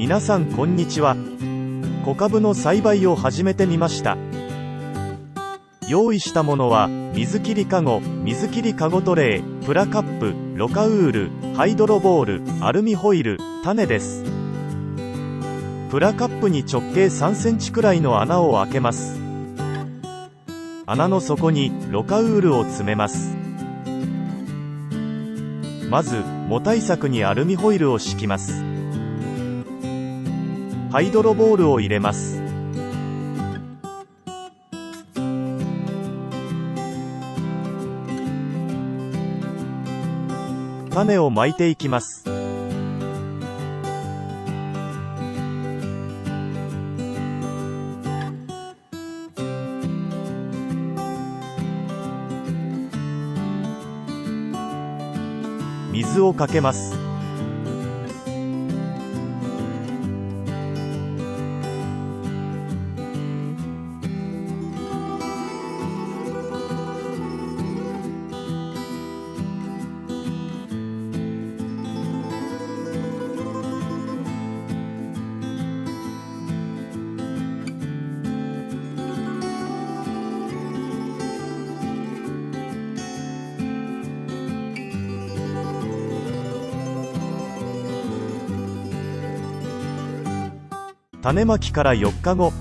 皆さんこんにちは。小株の栽培を始めてみました。用意したものは水切りかご、水切りかごトレー、プラカップ、ロカウール、ハイドロボール、アルミホイル、種です。プラカップに直径3センチくらいの穴を開けます。穴の底にロカウールを詰めます。まず藻対策にアルミホイルを敷きます。ハイドロボールを入れます。種をまいていきます。水をかけます。種まきから4日後。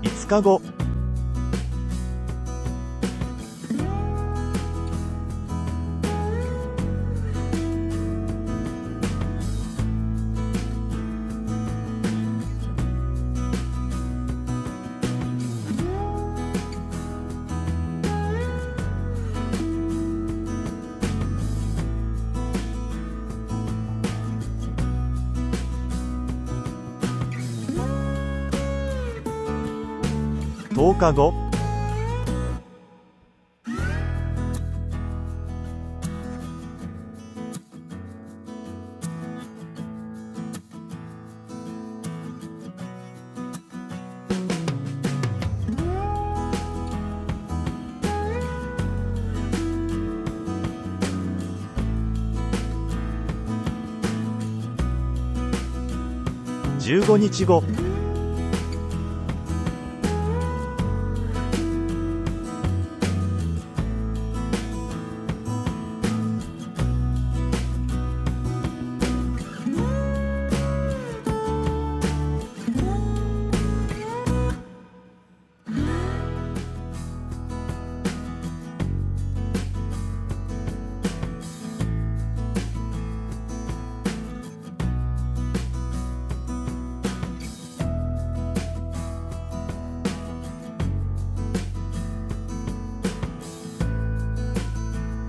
5日後。10日後。15日後。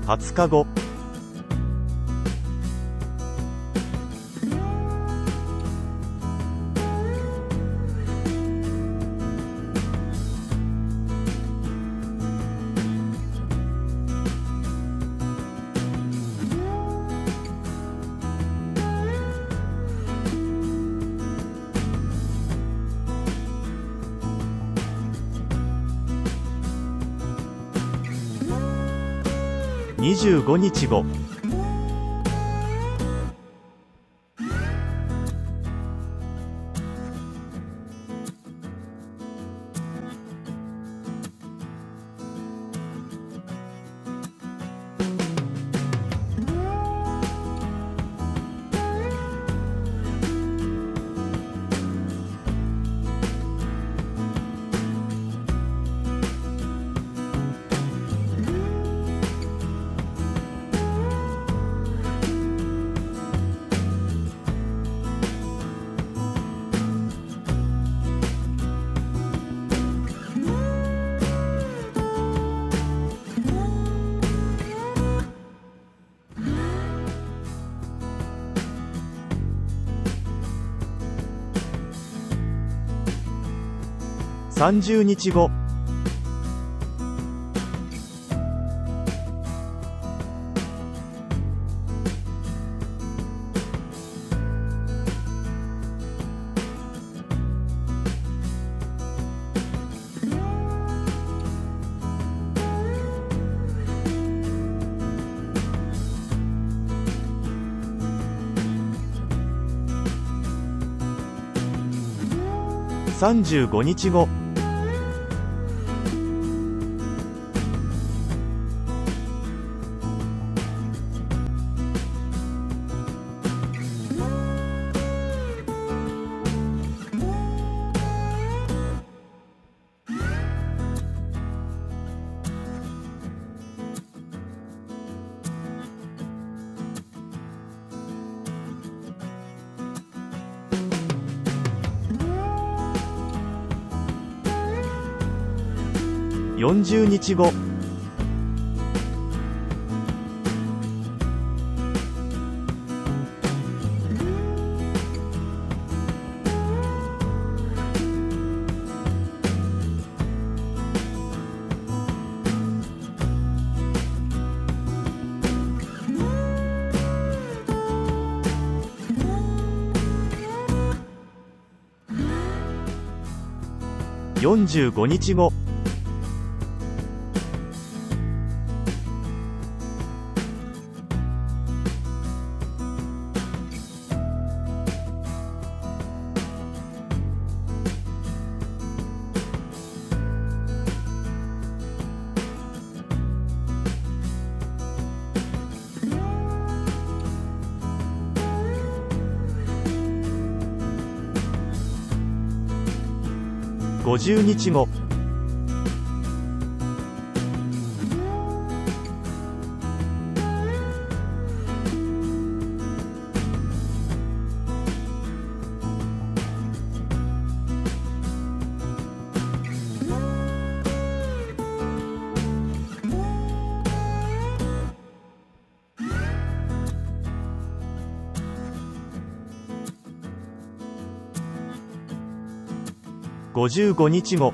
20日後。25日後。30日後。35日後。40日後。45日後。50日後。55日後。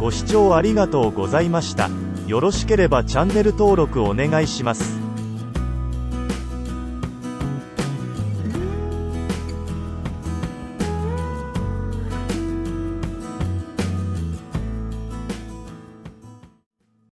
ご視聴ありがとうございました。よろしければチャンネル登録お願いします。